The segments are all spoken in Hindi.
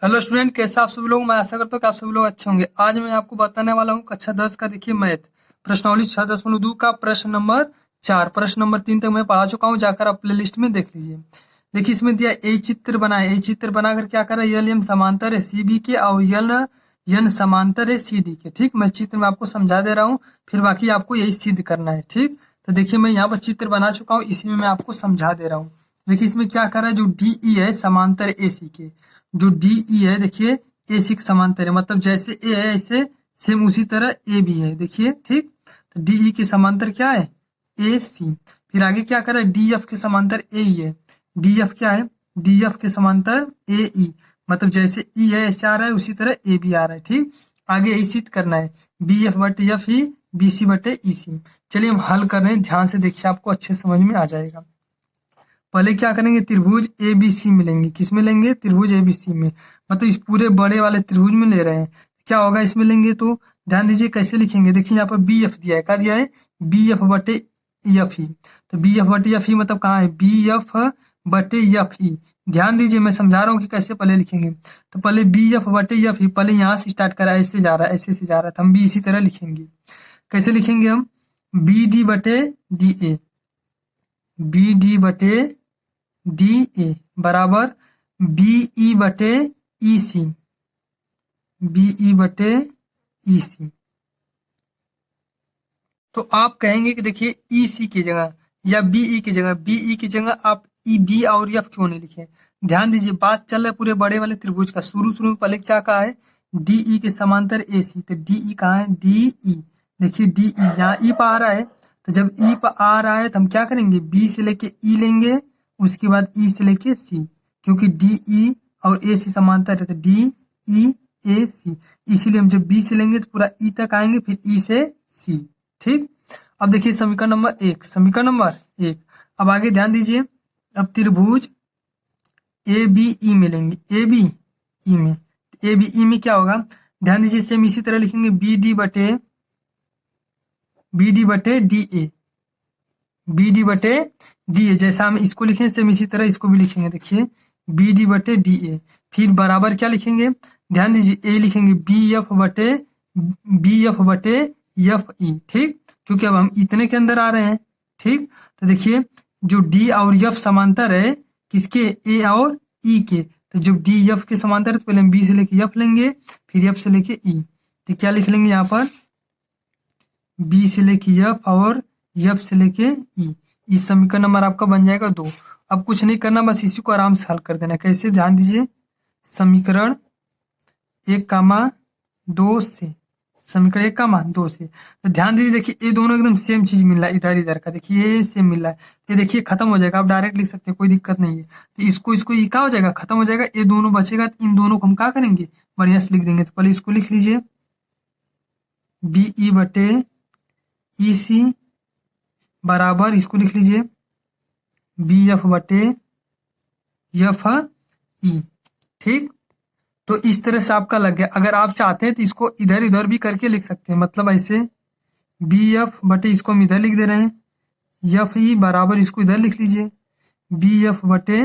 हेलो स्टूडेंट, कैसे आप सभी लोग। मैं आशा करता हूँ कि आप सभी लोग अच्छे होंगे। आज मैं आपको बताने वाला हूँ कक्षा 10 का देखिए मैथ प्रश्नावली 6.2 का प्रश्न नंबर 4। प्रश्न नंबर 3 तक मैं पढ़ा चुका हूँ, जाकर आप प्ले लिस्ट में देख लीजिए। देखिए इसमें दिया ए चित्र बनाए। ए चित्र बनाकर क्या करा, यल एम समांतर है सी बी के और यल यन समांतर है सी डी के। ठीक, मैं चित्र में आपको समझा दे रहा हूँ, फिर बाकी आपको यही सिद्ध करना है। ठीक, तो देखिए मैं यहाँ पर चित्र बना चुका हूँ, इसी में मैं आपको समझा दे रहा हूँ। देखिए इसमें क्या करा है, जो डी ई है समांतर ए सी के। जो डी ई है देखिए ए सी के समांतर है, मतलब जैसे ए है ऐसे सेम उसी तरह ए भी है। देखिए ठीक, तो डी ई के समांतर क्या है, ए सी। फिर आगे क्या करा, डी एफ के समांतर ए ई है। डी एफ क्या है, डी एफ के समांतर ए ई, मतलब जैसे ई है ऐसे आ रहा है उसी तरह ए भी आ रहा है। ठीक, आगे यही सिद्ध करना है, बी एफ बटे एफ ई बी सी बटे ई सी। चलिए हम हल कर रहे हैं, ध्यान से देखिए आपको अच्छे समझ में आ जाएगा। पहले क्या करेंगे, त्रिभुज ए बी सी मिलेंगे। किस में लेंगे, त्रिभुज ए बी सी में, मतलब इस पूरे बड़े वाले त्रिभुज में ले रहे हैं। क्या होगा इसमें लेंगे तो ध्यान दीजिए कैसे लिखेंगे। देखिए यहाँ पर बी एफ दिया है, क्या दिया है, बी एफ बटे एफ ई। तो बी एफ बटे एफ ई मतलब कहाँ है, बी एफ बटे एफ ई। ध्यान दीजिए मैं समझा रहा हूँ कि कैसे पहले लिखेंगे। तो पहले बी एफ बटे एफ ई, पहले यहाँ से स्टार्ट करा, ऐसे जा रहा है ऐसे से जा रहा है, तो हम भी इसी तरह लिखेंगे। कैसे लिखेंगे हम, बी डी बटे डी ए, बी डी बटे डी ए बराबर बी ई बटे ई सी, बी ई बटे ई सी। तो आप कहेंगे कि देखिए ई सी की जगह या बी ई की जगह, बी ई की जगह आप ई बी और एफ क्यों नहीं लिखे। ध्यान दीजिए बात चल रहा है पूरे बड़े वाले त्रिभुज का। शुरू शुरू में पहले क्या कहा है, डी ई के समांतर ए सी। तो डी ई कहाँ है, डी ई। देखिए डी ई यहाँ ई पर आ रहा है, तो जब ई पर आ रहा है तो हम क्या करेंगे, बी से लेके ई लेंगे, उसके बाद ई से लेके सी, क्योंकि डी ई और ए सी समांतर है, तो डी ई ए सी। इसीलिए हम जब बी से लेंगे तो पूरा ई तक आएंगे, फिर ई से सी। ठीक, अब देखिए समीकरण नंबर 1, समीकरण नंबर 1। अब आगे ध्यान दीजिए, अब त्रिभुज ए बी ई मिलेंगे, ए बी ई में, ए बी ई में क्या होगा, ध्यान दीजिए सेम इसी तरह लिखेंगे, बी डी बटे डी ए, बी डी बटे डी ए। जैसा हम इसको लिखें सेम इसी तरह इसको भी लिखेंगे। देखिए बी डी बटे डी ए, फिर बराबर क्या लिखेंगे, ध्यान दीजिए ए लिखेंगे बी एफ बटे एफ ई। ठीक, क्योंकि अब हम इतने के अंदर आ रहे हैं। ठीक, तो देखिए जो डी और एफ समांतर है किसके, ए और ई के। तो जब डी एफ के समांतर है तो पहले हम बी से लेके एफ लेंगे, फिर एफ से लेके ई। तो क्या लिख लेंगे यहाँ पर, बी से लेके एफ और एफ से लेके ई। इस समीकरण नंबर आपका बन जाएगा 2। अब कुछ नहीं करना, बस इसी को आराम से हल कर देना। कैसे, ध्यान दीजिए समीकरण 1,2 से, समीकरण 1,2 से। तो ध्यान दीजिए देखिए ये दोनों एकदम सेम चीज मिल रहा है, इधर इधर का देखिए ये सेम मिल रहा है। ये देखिए खत्म हो जाएगा, आप डायरेक्ट लिख सकते हैं, कोई दिक्कत नहीं है। तो इसको ये क्या हो जाएगा, खत्म हो जाएगा, ये दोनों बचेगा, तो इन दोनों को हम क्या करेंगे, बढ़िया से लिख देंगे। तो पहले इसको लिख लीजिए, बी ई बटे ई सी बराबर इसको लिख लीजिए, बी एफ बटे एफ ई। ठीक, तो इस तरह से आपका लग गया। अगर आप चाहते हैं तो इसको इधर इधर भी करके लिख सकते हैं, मतलब ऐसे बी एफ बटे इसको हम इधर लिख दे रहे हैं, एफ ई बराबर इसको इधर लिख लीजिए, बी एफ बटे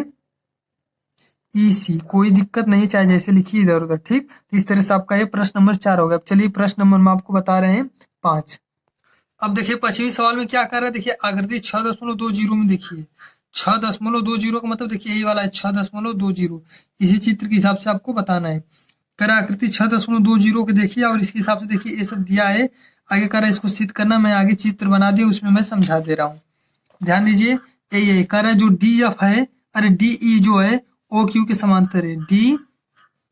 ई सी। कोई दिक्कत नहीं, चाहे जैसे लिखिए इधर उधर। ठीक, तो इस तरह से आपका ये प्रश्न नंबर 4 होगा। अब चलिए प्रश्न नंबर में आपको बता रहे हैं 5। अब देखिए 5वें सवाल में क्या कर रहा है, देखिए आकृति 6.20 में, देखिए 6.20 का मतलब देखिए यही वाला है 6.20। इसी चित्र के हिसाब से आपको बताना है। कर आकृति 6.20 के देखिए, और इसके हिसाब से देखिए ये सब दिया है। आगे कर इसको सिद्ध करना, मैं आगे चित्र बना दिया उसमें मैं समझा दे रहा हूँ। ध्यान दीजिए ये कर रहा है, जो डी एफ है, अरे डी ई जो है ओ क्यू के समांतर है,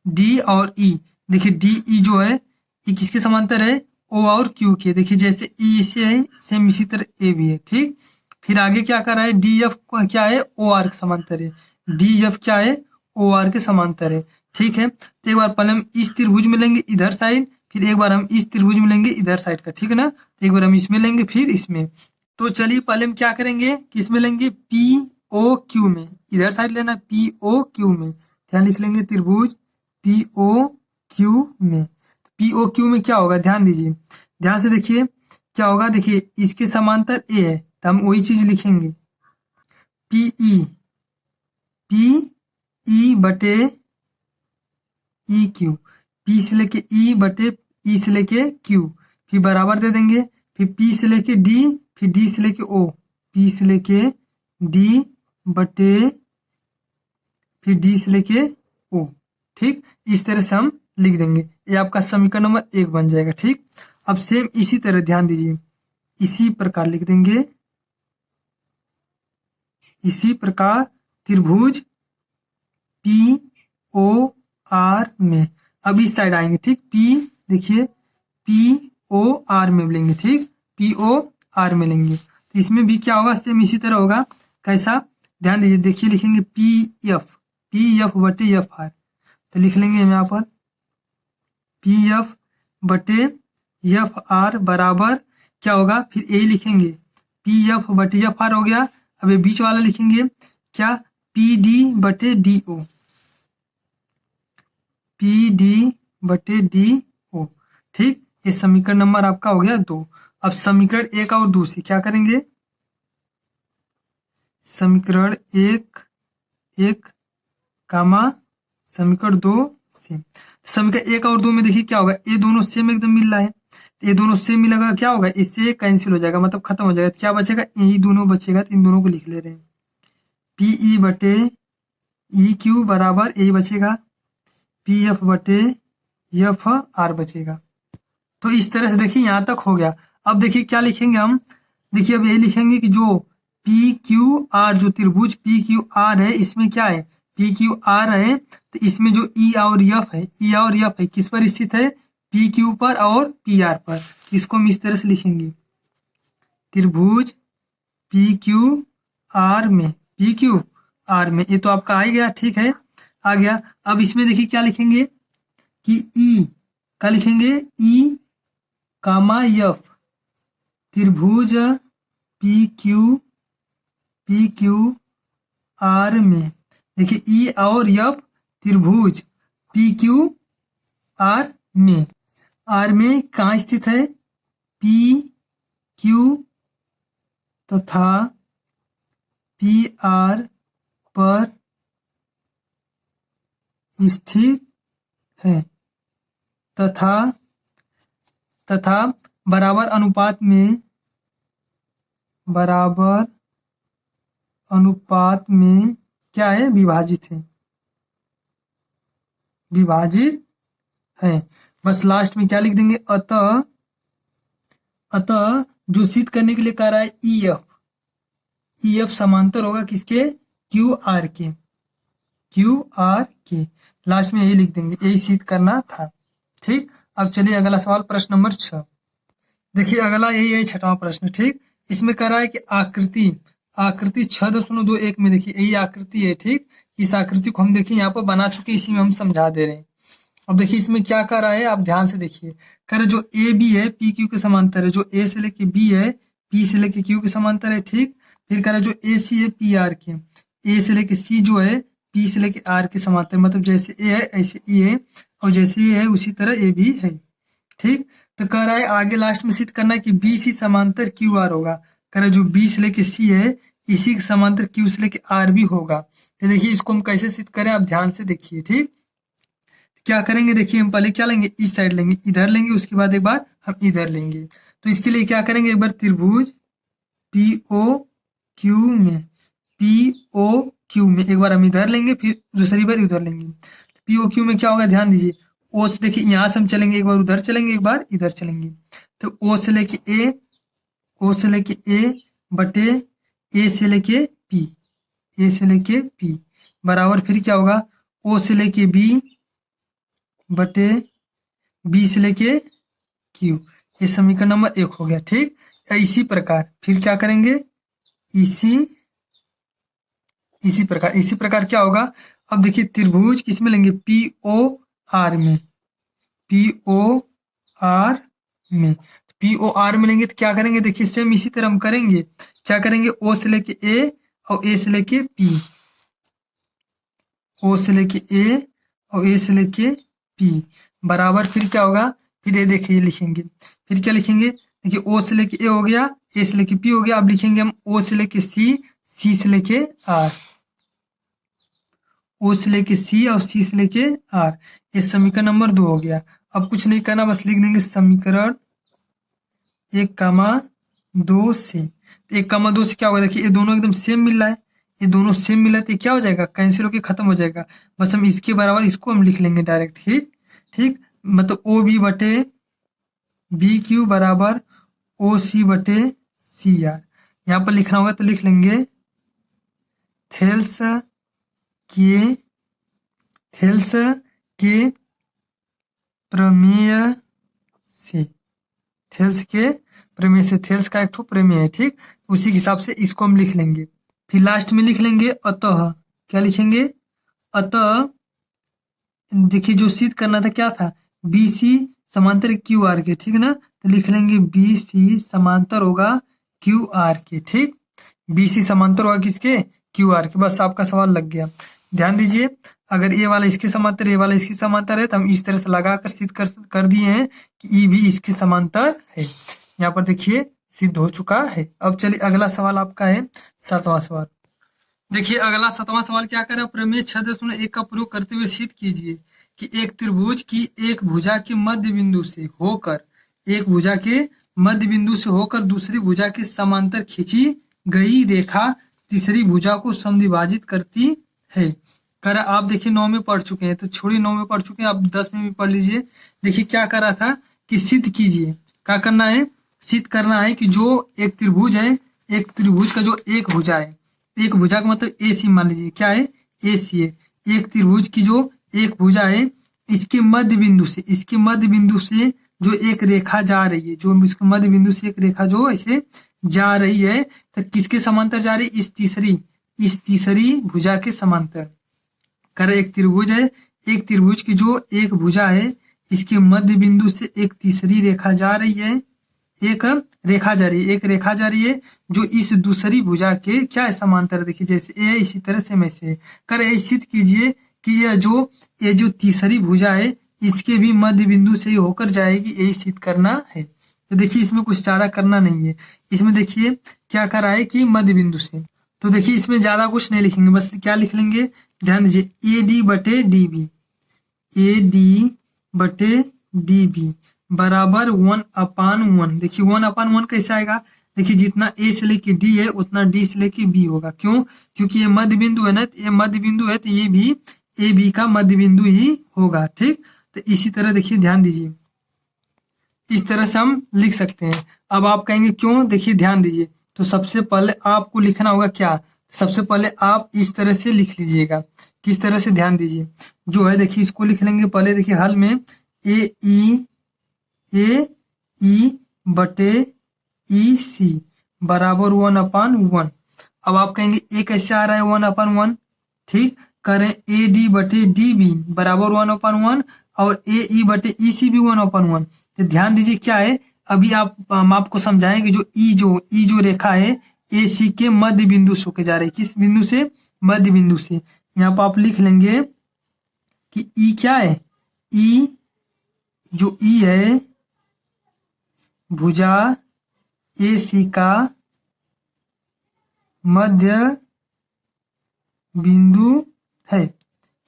डी और ई। देखिए डी ई जो है ये किसके समांतर है, ओ और क्यू के। देखिए जैसे ई से है सेम इसी तरह ए भी है। ठीक, फिर आगे क्या कर रहा है, डी एफ क्या है, ओ आर के समांतर है, डी एफ क्या है, ओ आर के समांतर है। ठीक है, तो एक बार पहले हम इस त्रिभुज में लेंगे इधर साइड, फिर एक बार हम इस त्रिभुज में लेंगे इधर साइड का। ठीक है ना, तो एक बार हम इसमें लेंगे फिर इसमें। तो चलिए पहले हम क्या करेंगे, किसमें लेंगे, पी ओ क्यू में, इधर साइड लेना पी ओ क्यू में। क्या लिख लेंगे, त्रिभुज पी ओ क्यू में। पी ओ क्यू में क्या होगा, ध्यान दीजिए, ध्यान से देखिए क्या होगा। देखिए इसके समांतर ए है तो हम वही चीज लिखेंगे, पी ई बटे ई क्यू, पी से लेके ई बटे ई से लेके क्यू, फिर बराबर दे देंगे, फिर पी से लेके डी, फिर डी से लेके ओ, पी से लेके डी बटे फिर डी से लेके ओ। ठीक, इस तरह से हम लिख देंगे, ये आपका समीकरण नंबर 1 बन जाएगा। ठीक, अब सेम इसी तरह ध्यान दीजिए, इसी प्रकार लिख देंगे, इसी प्रकार त्रिभुज पी ओ आर में, अब इस साइड आएंगे। ठीक, पी देखिए पी ओ आर में लेंगे। ठीक, पी ओ आर में लेंगे, तो इसमें भी क्या होगा, सेम इसी तरह होगा। कैसा, ध्यान दीजिए, देखिए लिखेंगे पी एफ बटे एफ आर, तो लिख लेंगे हम यहाँ पर पी एफ बटे एफ आर बराबर क्या होगा, फिर ए लिखेंगे, पी एफ बटे एफ आर हो गया। अब ये बीच वाला लिखेंगे क्या, पी डी बटे डी ओ, पी डी बटे डी ओ। ठीक, ये समीकरण नंबर आपका हो गया 2। अब समीकरण 1 और 2 से क्या करेंगे, समीकरण 1 कामा समीकरण 2 से, समीकरण 1 और 2 में देखिए क्या होगा, ये दोनों सेम एकदम मिल रहा है, तो ये दोनों सेम मिलेगा, क्या होगा, इससे कैंसिल हो जाएगा, मतलब खत्म हो जाएगा, तो क्या बचेगा, यही दोनों बचेगा, तो इन दोनों को लिख ले रहे हैं, पी ई बटे ई क्यू बराबर यही बचेगा, पी एफ बटे एफ आर बचेगा। तो इस तरह से देखिए यहाँ तक हो गया। अब देखिए क्या लिखेंगे हम, देखिए अब यही लिखेंगे कि जो पी क्यू आर, जो त्रिभुज पी क्यू आर है, इसमें क्या है, पी क्यू आर है, तो इसमें जो ई और एफ है, ई और एफ है, किस पर स्थित है, पी क्यू पर और पी आर पर। इसको हम इस तरह से लिखेंगे, त्रिभुज पी क्यू आर में, पी क्यू आर में, ये तो आपका आ ही गया। ठीक है, आ गया। अब इसमें देखिए क्या लिखेंगे कि ई क्या लिखेंगे, ई कामा एफ, त्रिभुज पी क्यू आर में, देखिए ई और एफ त्रिभुज पी क्यू आर में, आर में कहाँ स्थित है, पी क्यू तथा पी आर पर स्थित है, तथा बराबर अनुपात में क्या है, विभाजित है। बस लास्ट में क्या लिख देंगे, अतः जो सिद्ध करने के लिए कह रहा है ई एफ समांतर होगा किसके, क्यू आर के, लास्ट में यही लिख देंगे, यही सिद्ध करना था। ठीक, अब चलिए अगला सवाल, प्रश्न नंबर 6। देखिए अगला यही है 6वां प्रश्न। ठीक, इसमें कह रहा है कि आकृति 6.21 में, देखिए यही आकृति है। ठीक, इस आकृति को हम देखिए यहाँ पर बना चुके, इसी में हम समझा दे रहे हैं। अब देखिए इसमें क्या कर रहा है, आप ध्यान से देखिए, कह रहे जो ए बी है पी क्यू के समांतर है, जो ए से लेके बी है पी से लेके क्यू के समांतर है। ठीक, फिर कह रहा जो ए सी है पी आर के, ए से लेके सी जो है पी से लेके आर के समांतर, मतलब जैसे ए है ऐसे ई है, और जैसे ये है उसी तरह ए भी है। ठीक, तो कह रहा है आगे लास्ट में सिद्ध करना है कि बी सी समांतर क्यू आर होगा। कह रहा है जो बी से लेके सी है इसी के समांतर क्यू से लेके आर भी होगा। तो देखिए इसको हम कैसे सिद्ध करें, आप ध्यान से देखिए। ठीक, क्या करेंगे, देखिए हम पहले क्या लेंगे, इस साइड लेंगे, इधर लेंगे, उसके बाद एक बार हम इधर लेंगे। तो इसके लिए क्या करेंगे, एक बार त्रिभुज पी ओ क्यू में एक बार हम इधर लेंगे, फिर दूसरी बार उधर लेंगे। पी ओ क्यू में क्या होगा, ध्यान दीजिए, ओ से देखिए यहाँ से हम चलेंगे, एक बार उधर चलेंगे, एक बार इधर चलेंगे, तो ओ से लेके ए बटे ए से लेके पी बराबर, फिर क्या होगा, ओ से लेके बी बटे बी से लेके क्यू। ये समीकरण नंबर 1 हो गया। ठीक, इसी प्रकार फिर क्या करेंगे, इसी प्रकार क्या होगा। अब देखिए त्रिभुज किसमें लेंगे, पी ओ आर में, लेंगे, तो क्या करेंगे, देखिए सेम इसी तरह हम करेंगे। क्या करेंगे, ओ से लेके ए और ए से लेके पी, ओ से लेके ए और ए से लेके पी बराबर, फिर क्या होगा, फिर ये देखिए लिखेंगे, फिर क्या लिखेंगे, देखिए ओ से लेके ए हो गया, ए से लेके पी हो गया। अब लिखेंगे हम ओ से लेके सी से लेके आर, ओ से लेके सी और सी से लेके आर। ये समीकरण नंबर 2 हो गया। अब कुछ नहीं करना, बस लिख देंगे समीकरण 1,2 से। 1,2 से क्या होगा, देखिए ये दोनों एकदम सेम मिल रहा है, ये दोनों सेम मिला है, तो ये क्या हो जाएगा, कैंसिल होके खत्म हो जाएगा। बस हम इसके बराबर इसको हम लिख लेंगे डायरेक्ट। ठीक ठीक, मतलब ओ बी बटे बी क्यू बराबर ओ सी बटे सी आर। यहाँ पर लिखना होगा तो लिख लेंगे थेल्स के थेल्स के प्रमेय से। थेल्स के प्रमेय से, थेल्स का एक ठो प्रमेय है। ठीक, उसी के हिसाब से इसको हम लिख लेंगे। फिर लास्ट में लिख लेंगे अतः। क्या लिखेंगे, अतः देखिए जो सिद्ध करना था क्या था, बी सी समांतर क्यू आर के। ठीक ना, तो लिख लेंगे बी सी समांतर होगा क्यू आर के। ठीक, बी सी समांतर होगा किसके, क्यू आर के। बस आपका सवाल लग गया। ध्यान दीजिए, अगर ए वाला इसके समांतर, ए वाला इसके समांतर है, तो हम इस तरह से लगाकर सिद्ध कर दिए हैं कि ई भी इसके समांतर है। यहाँ पर देखिए सिद्ध हो चुका है। अब चलिए अगला सवाल आपका है 7वां सवाल। देखिए अगला 7वां सवाल क्या कर रहा है, प्रमेय 6.1 का प्रयोग करते हुए सिद्ध कीजिए कि एक त्रिभुज की एक भुजा के मध्य बिंदु से होकर, एक भुजा के मध्य बिंदु से होकर दूसरी भुजा के समांतर खींची गई रेखा तीसरी भुजा को समद्विभाजित करती है। कर आप देखिए 9 में पढ़ चुके हैं, तो छोड़िए 9 में पढ़ चुके हैं, आप 10 में भी पढ़ लीजिए। देखिए क्या कर रहा था कि सिद्ध कीजिए, क्या करना है, सिद्ध करना है कि जो एक त्रिभुज है, एक त्रिभुज का जो एक भुजा है, एक भुजा का मतलब ए सी मान लीजिए, क्या है, ए सी है। एक त्रिभुज की जो एक भुजा है, इसके मध्य बिंदु से, इसके मध्य बिंदु से जो एक रेखा जा रही है, जो इसके मध्य बिंदु से एक रेखा जो ऐसे जा रही है, तो किसके समांतर जा रही है, इस तीसरी भुजा के समांतर। कर एक त्रिभुज है, एक त्रिभुज की जो एक भुजा है, इसके मध्य बिंदु से एक तीसरी रेखा जा रही है, एक रेखा जा रही है, एक रेखा जा रही है जो इस दूसरी भुजा के क्या है, समांतर। देखिए जैसे ए इसी तरह से मैं से कर सिद्ध कीजिए कि ये जो तीसरी भुजा है, इसके भी मध्य बिंदु से ही होकर जाएगी, यही सिद्ध करना है। तो देखिए इसमें कुछ ज्यादा करना नहीं है, इसमें देखिए क्या करा है कि मध्य बिंदु से। तो देखिए इसमें ज्यादा कुछ नहीं लिखेंगे, बस क्या लिख लेंगे, ध्यान दीजिए ए डी बटे डी बी, ए डी बटे डी बी बराबर 1/1। देखिए 1/1 कैसे आएगा, देखिए जितना ए से लेके डी है उतना डी से लेके बी होगा। क्यों, क्योंकि ये मध्य बिंदु है ना, ये मध्य बिंदु है, तो ये भी ए बी का मध्य बिंदु ही होगा। ठीक, तो इसी तरह देखिए ध्यान दीजिए, इस तरह से हम लिख सकते हैं। अब आप कहेंगे क्यों, देखिए ध्यान दीजिए, तो सबसे पहले आपको लिखना होगा क्या, सबसे पहले आप इस तरह से लिख लीजिएगा। किस तरह से, ध्यान दीजिए, जो है देखिए इसको लिख लेंगे पहले। देखिए हल में ए ई बटे ई सी बराबर 1/1। अब आप कहेंगे ए कैसे आ रहा है 1/1, ठीक, करें ए डी बटे डी बी बराबर 1/1 और ए ई बटे ई सी भी 1/1। तो ध्यान दीजिए क्या है, अभी हम आपको समझाएंगे जो जो रेखा है ए सी के मध्य बिंदु से होके जा रही है, किस बिंदु से, मध्य बिंदु से। यहाँ पर आप लिख लेंगे कि ई क्या है, ई जो ई है भुजा ए सी का मध्य बिंदु है,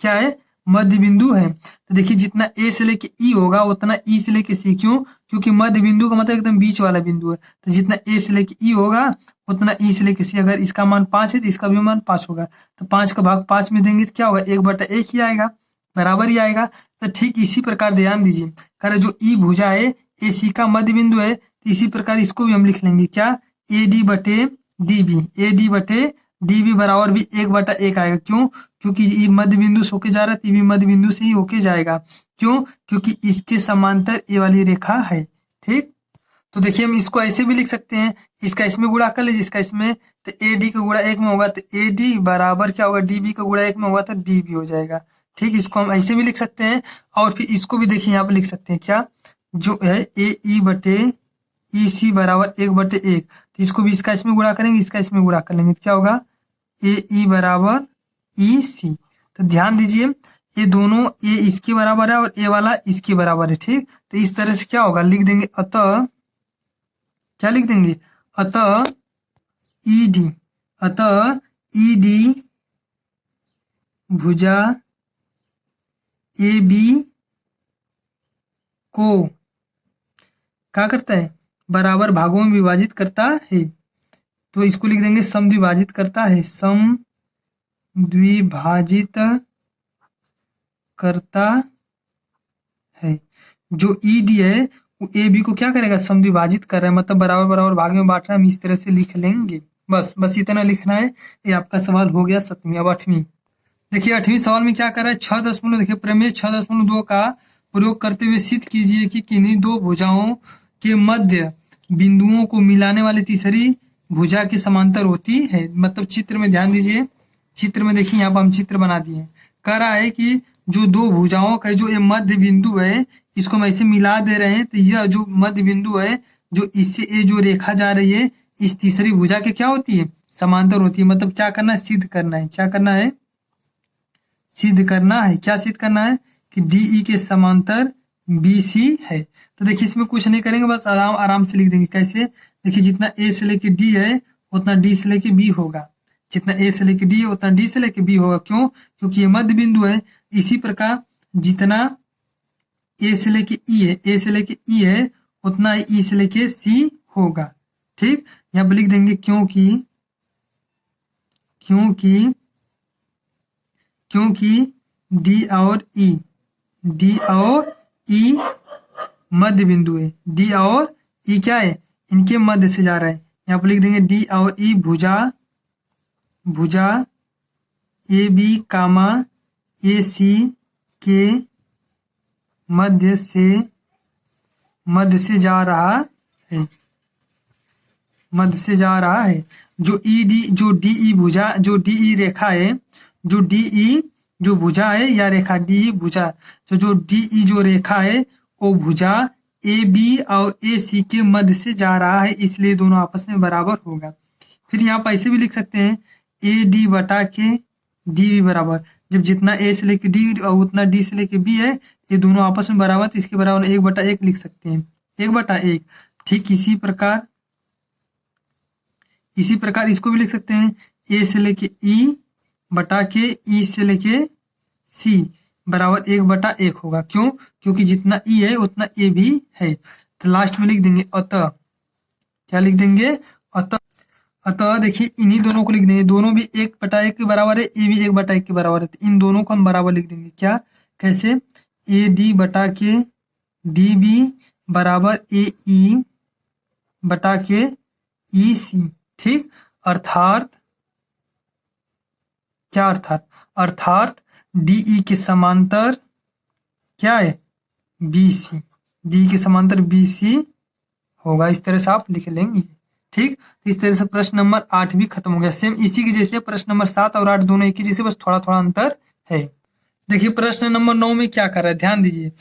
क्या है, मध्य बिंदु है। तो देखिए जितना ए से लेके ई होगा उतना ई से लेके सी, क्यों, क्योंकि मध्य बिंदु का मतलब एकदम बीच वाला बिंदु है, तो जितना ए से लेके ई होगा उतना ई से लेके सी। अगर इसका मान 5 है तो इसका भी मान 5 होगा, तो 5 का भाग 5 में देंगे तो क्या होगा, 1/1 ही आएगा, बराबर ही आएगा। तो ठीक इसी प्रकार ध्यान दीजिए, कर जो ई भुजा है ए सी का मध्य बिंदु है, तो इसी प्रकार इसको भी हम लिख लेंगे क्या, ए डी बटे डी बी, ए डी बटे डी बी बराबर भी 1/1 आएगा। क्यों, क्योंकि ये मध्य बिंदु से होके जा रहा है, तो ये भी मध्य बिंदु से ही होके जाएगा। क्यों, क्योंकि इसके समांतर ये वाली रेखा है। ठीक, तो देखिए हम इसको ऐसे भी लिख सकते हैं, इसका इसमें गुणा कर लीजिए, इसका इसमें, तो ए डी का गुणा 1 में होगा तो ए डी बराबर क्या होगा, डी बी का गुणा 1 में होगा तो डी बी हो जाएगा। ठीक, इसको हम ऐसे भी लिख सकते हैं, और फिर इसको भी देखिए यहाँ पे लिख सकते हैं क्या, जो है ए ई बटे ई सी बराबर 1/1, तो इसको भी इसका इसमें गुणा करेंगे, इसका इसमें गुणा कर लेंगे, क्या होगा, ए ई बराबर ई सी। तो ध्यान दीजिए ये दोनों, ए इसके बराबर है और ए वाला इसके बराबर है। ठीक, तो इस तरह से क्या होगा, लिख देंगे अतः, क्या लिख देंगे, अतः ई डी, अतः ई डी भुजा ए बी को क्या करता है, बराबर भागों में विभाजित करता है। तो इसको लिख देंगे समद्विभाजित करता है, समद्विभाजित करता है। जो ई डी है वो ए बी को क्या करेगा, समद्विभाजित कर रहा है, मतलब बराबर बराबर भाग में बांट रहा है। हम इस तरह से लिख लेंगे, बस इतना लिखना है। ये आपका सवाल हो गया 7वीं। अब 8वीं देखिए, 8वीं सवाल में क्या कर रहा है, 6.2 देखिए प्रमेय 6.2 का प्रयोग करते हुए सिद्ध कीजिए कि किन्हीं दो भुजाओं के मध्य बिंदुओं को मिलाने वाली तीसरी भुजा के समांतर होती है। मतलब चित्र में ध्यान दीजिए, चित्र में देखिए यहाँ पर हम चित्र बना दिए। कह रहा है कि जो दो भुजाओं का जो ये मध्य बिंदु है, इसको हम ऐसे मिला दे रहे हैं, तो यह जो मध्य बिंदु है, जो इससे ये जो रेखा जा रही है, इस तीसरी भुजा के क्या होती है, समांतर होती है। मतलब क्या करना है, सिद्ध करना है। क्या करना है, सिद्ध करना है। क्या सिद्ध करना है कि डीई के समांतर बीसी है। तो देखिए इसमें कुछ नहीं करेंगे, बस आराम से लिख देंगे। कैसे, देखिए जितना ए से लेके डी है उतना डी से लेके बी होगा, जितना ए से लेके डी है उतना डी से लेके बी होगा। क्यों, क्योंकि ये मध्य बिंदु है। इसी प्रकार जितना ए से लेके ई है, ए से लेके ई है उतना ई से लेके सी होगा। ठीक, यहाँ पर लिख देंगे क्योंकि डी और ई मध्य बिंदु है। डी और ई क्या है, इनके मध्य से जा रहा है। यहाँ पर लिख देंगे डी और ई भुजा ए बी कामा ए सी के मध्य से जा रहा है, मध्य से जा रहा है। जो डीई भुजा, जो डीई रेखा है, जो डीई जो भुजा है या रेखा डीई भुजा, तो जो डीई जो रेखा है वो भुजा ए बी और ए सी के मध्य से जा रहा है, इसलिए दोनों आपस में बराबर होगा। फिर यहाँ पर ऐसे भी लिख सकते हैं ए डी बटा के डी बी बराबर, जब जितना ए से लेके डी और उतना डी से लेके बी है, ये दोनों आपस में बराबर, तो इसके बराबर 1/1 लिख सकते हैं, 1/1। ठीक इसी प्रकार इसको भी लिख सकते हैं, ए से लेके ई बटा के ई से लेके सी बराबर 1/1 होगा। क्यों, क्योंकि जितना ई है उतना ए भी है। तो लास्ट में लिख देंगे अतः, क्या लिख देंगे, अतः देखिए इन्हीं दोनों को लिख देंगे, दोनों भी 1/1 के बराबर है, ए भी 1/1 के बराबर है। तो इन दोनों को हम बराबर लिख देंगे। क्या, कैसे, ए डी बटा के डी बी बराबर ए ई बटा के ई सी। ठीक, अर्थात क्या, अर्थात डीई के समांतर क्या है, बीसी, डी के समांतर बीसी होगा। इस तरह से आप लिख लेंगे। ठीक, इस तरह से प्रश्न नंबर 8 भी खत्म हो गया। सेम इसी की जैसे प्रश्न नंबर 7 और 8 दोनों एक ही जैसे, बस थोड़ा थोड़ा अंतर है। देखिए प्रश्न नंबर 9 में क्या कर रहा है, ध्यान दीजिए।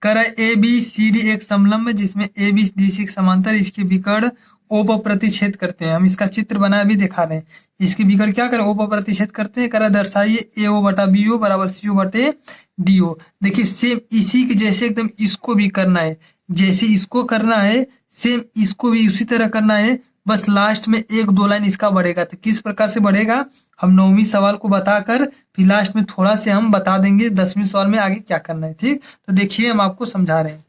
कर रहा है ए बी सी डी एक समलंब जिसमें ए बी डी सी समांतर, इसके विकर्ण ओ पर प्रतिच्छेद करते हैं। हम इसका चित्र बना भी दिखा रहे हैं। इसके विकर्ण क्या करें, ओ पर प्रतिच्छेद करते हैं। करा दर्शाइए ए ओ बटा बी ओ बराबर सी ओ बटे डी ओ। देखिए सेम इसी के जैसे एकदम इसको भी करना है, जैसे इसको करना है सेम इसको भी उसी तरह करना है, बस लास्ट में 1-2 लाइन इसका बढ़ेगा। तो किस प्रकार से बढ़ेगा, हम 9वीं सवाल को बताकर फिर लास्ट में थोड़ा से हम बता देंगे 10वीं सवाल में आगे क्या करना है। ठीक, तो देखिए हम आपको समझा रहे हैं।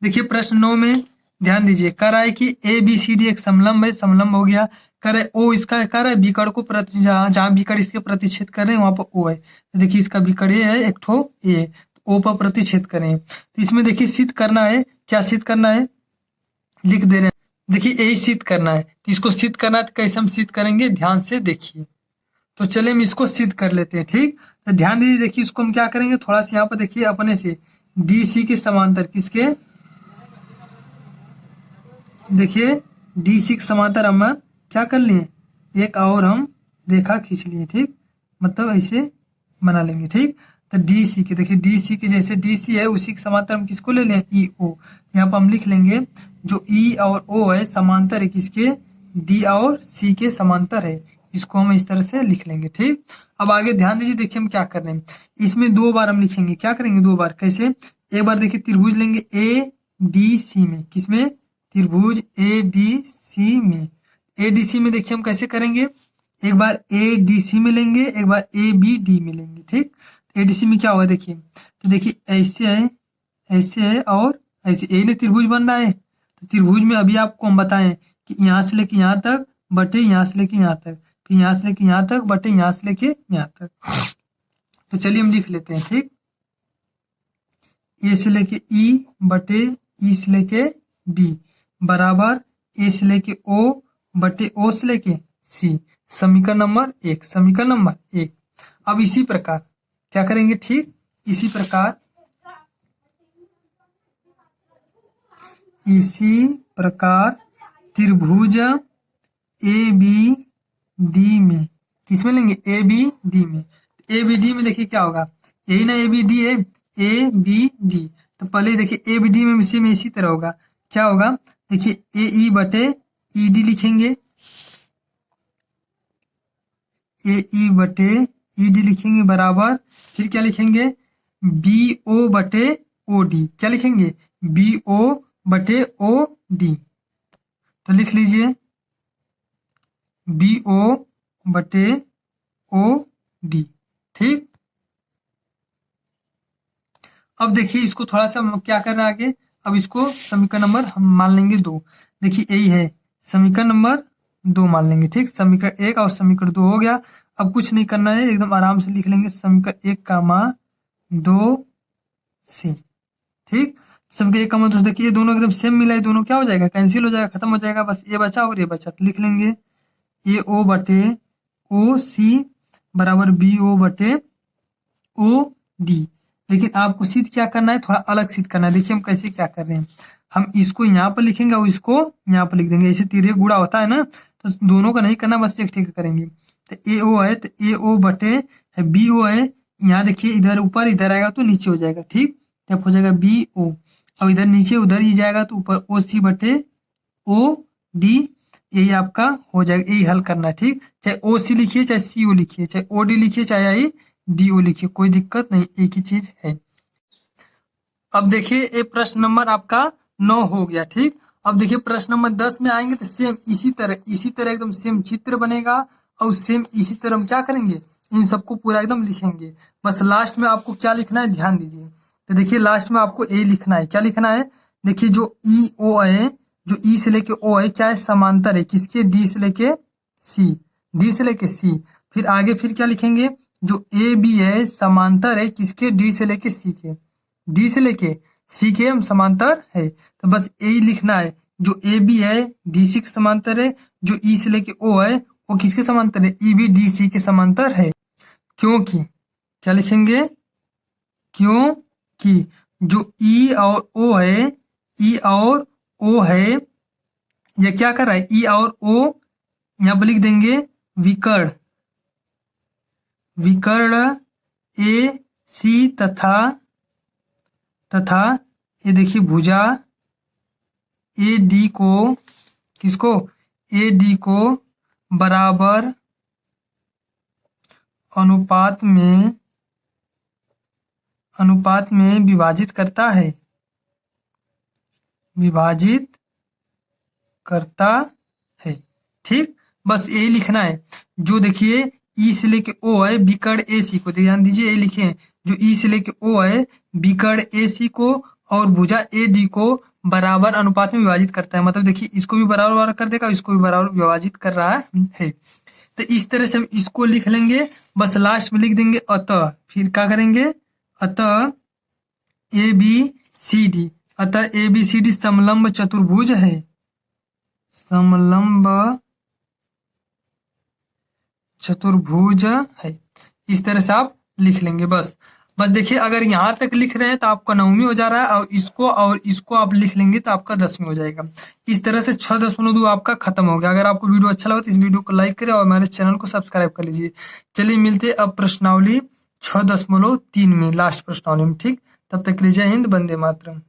देखिए प्रश्न 9 में ध्यान दीजिए, कह रहा है कि ए बी सी डी एक समलंब है, समलंब हो गया। कह रहे ओ इसका कह रहा है विकर्ण को जहाँ विकर्ण इसके प्रतिच्छेद कर रहे हैं वहां पर ओ है। तो देखिए इसका विकर्ण ए है, एक ठो ए, ओ पर प्रतिच्छेद करें। तो इसमें देखिए सिद्ध करना है, क्या सिद्ध करना है, लिख दे रहे हैं। देखिए यही सिद्ध करना है, तो इसको सिद्ध करना है तो कैसे हम सिद्ध करेंगे, ध्यान से देखिए। तो चलिए हम इसको सिद्ध कर लेते हैं। ठीक, तो ध्यान दीजिए, देखिए इसको हम क्या करेंगे, थोड़ा सा यहाँ पर देखिए अपने से डी सी के समांतर, किसके, देखिए डी सी के समांतर हम क्या कर लिए, एक और हम रेखा खींच लिए। ठीक, मतलब ऐसे बना लेंगे। ठीक, तो डी सी के, देखिए डी सी के जैसे डी सी है उसी के समांतर हम किसको ले लें, ई ओ। यहाँ पर हम लिख लेंगे जो ई और ओ है समांतर है किसके, डी और सी के समांतर है। इसको हम इस तरह से लिख लेंगे। ठीक, अब आगे ध्यान दीजिए, देखिए हम क्या कर रहे हैं। इसमें 2 बार हम लिखेंगे, क्या करेंगे 2 बार, कैसे, एक बार देखिए त्रिभुज लेंगे ए डी सी में, किसमें, त्रिभुज ए डी सी में। ए डी सी में देखिए हम कैसे करेंगे, एक बार ए डी सी में लेंगे, एक बार ए बी डी में लेंगे। ठीक, ए डी सी में क्या होगा देखिए, तो देखिए ऐसे है और ऐसे, यही ना त्रिभुज बन रहा है। तो त्रिभुज में अभी आपको हम बताएं कि यहाँ से लेके यहाँ तक बटे यहाँ से लेके यहाँ तक, फिर यहाँ से लेके यहाँ तक बटे यहाँ से लेके यहाँ तक। तो चलिए हम लिख लेते हैं। ठीक, ए से लेके ई बटे ई से लेके डी बराबर ए से लेके ओ बटे ओ से लेके सी। समीकरण नंबर 1, समीकरण नंबर 1। अब इसी प्रकार क्या करेंगे, ठीक इसी प्रकार त्रिभुज ए बी डी में, किसमें लेंगे, ए बी डी में। ए बी डी में देखिए क्या होगा, यही ना ए बी डी है, ए बी डी। तो पहले देखिए ए बी डी में इसी तरह होगा, क्या होगा देखिए, ए ई बटे ई डी लिखेंगे, ए ई बटे ई डी लिखेंगे बराबर, फिर क्या लिखेंगे, बी ओ बटे ओ डी, क्या लिखेंगे, बी ओ बटे ओ डी। तो लिख लीजिए बी ओ बटे ओ डी। ठीक, अब देखिए इसको थोड़ा सा क्या करना है आगे, अब इसको समीकरण नंबर हम मान लेंगे 2। देखिए यही है समीकरण नंबर 2 मान लेंगे। ठीक, समीकरण 1 और समीकरण 2 हो गया। अब कुछ नहीं करना है, एकदम आराम से लिख लेंगे समीकरण 1 का मान 2 से। ठीक, समीकरण 1 का मान 2। देखिए ये दोनों एकदम सेम मिला है, दोनों क्या हो जाएगा, कैंसिल हो जाएगा, खत्म हो जाएगा, बस ये बचा और ये बचा। तो लिख लेंगे ए ओ बटे ओ सी बराबर बी ओ बटे ओ डी। लेकिन आपको सिद्ध क्या करना है, थोड़ा अलग सिद्ध करना है। देखिए हम कैसे क्या कर रहे हैं, हम इसको यहाँ पर लिखेंगे और इसको यहाँ पर लिख देंगे, ऐसे तिरे गुड़ा होता है ना, तो दोनों का नहीं करना, बस एक ठीक करेंगे। तो ए ओ है तो ए ओ बटे बी ओ है, यहाँ देखिए इधर ऊपर इधर आएगा तो नीचे हो जाएगा। ठीक, तब हो जाएगा बी ओ, अब इधर नीचे उधर ही जाएगा तो ऊपर ओ सी बटे ओ डी, यही आपका हो जाएगा, यही हल करना है। ठीक, चाहे ओ सी लिखिए, चाहे सी ओ लिखिए, चाहे ओ डी लिखिए, चाहे आई डी ओ लिखिए, कोई दिक्कत नहीं, एक ही चीज है। अब देखिए ये प्रश्न नंबर आपका 9 हो गया। ठीक, अब देखिए प्रश्न नंबर 10 में आएंगे तो सेम इसी तरह एकदम सेम चित्र बनेगा और सेम इसी तरह हम क्या करेंगे, इन सबको पूरा एकदम लिखेंगे। बस लास्ट में आपको क्या लिखना है ध्यान दीजिए। तो देखिए लास्ट में आपको ए लिखना है, क्या लिखना है, देखिए जो ई ओ है, जो ई से लेके ओ है क्या है, समांतर है किसके, डी से लेके सी, डी से लेके सी। फिर आगे फिर क्या लिखेंगे, जो ए बी है समांतर है किसके, डी से लेके सी के, डी से लेके सी के हम समांतर है। तो बस यही लिखना है, जो ए बी है डी सी के समांतर है, जो ई से लेके ओ है वो किसके समांतर है, ई बी डी सी के समांतर है। क्योंकि क्या लिखेंगे, क्योंकि जो ई और ओ है, ई और ओ है, यह क्या कर रहा है, ई और ओ यहाँ पर लिख देंगे विकर्ण, विकर्ण ए सी तथा ये देखिए भुजा ए डी को, किसको, ए डी को बराबर अनुपात में विभाजित करता है, विभाजित करता है। ठीक, बस यही लिखना है। जो देखिए ई से लेके ओ है विकर्ण ए सी को, ध्यान दीजिए ये लिखे, जो ई से लेके ओ है विकर्ण ए सी को और भुजा ए डी को बराबर अनुपात में विभाजित करता है। मतलब देखिए इसको भी बराबर कर देगा, इसको भी बराबर विभाजित कर रहा है। तो इस तरह से हम इसको लिख लेंगे, बस लास्ट में लिख देंगे अतः, फिर क्या करेंगे, अतः ए बी सी डी, अतः ए बी सी डी समलंब चतुर्भुज है, समलंब चतुर्भुज है। इस तरह से आप लिख लेंगे। बस देखिए अगर यहाँ तक लिख रहे हैं तो आपका 9वीं हो जा रहा है, और इसको आप लिख लेंगे तो आपका 10वीं हो जाएगा। इस तरह से 6.2 आपका खत्म हो गया। अगर आपको वीडियो अच्छा लगा तो इस वीडियो को लाइक करें और हमारे चैनल को सब्सक्राइब कर लीजिए। चलिए मिलते अब प्रश्नावली 6.3 में, लास्ट प्रश्नावली में। ठीक, तब तक के लिए जय हिंद, वंदे मातरम।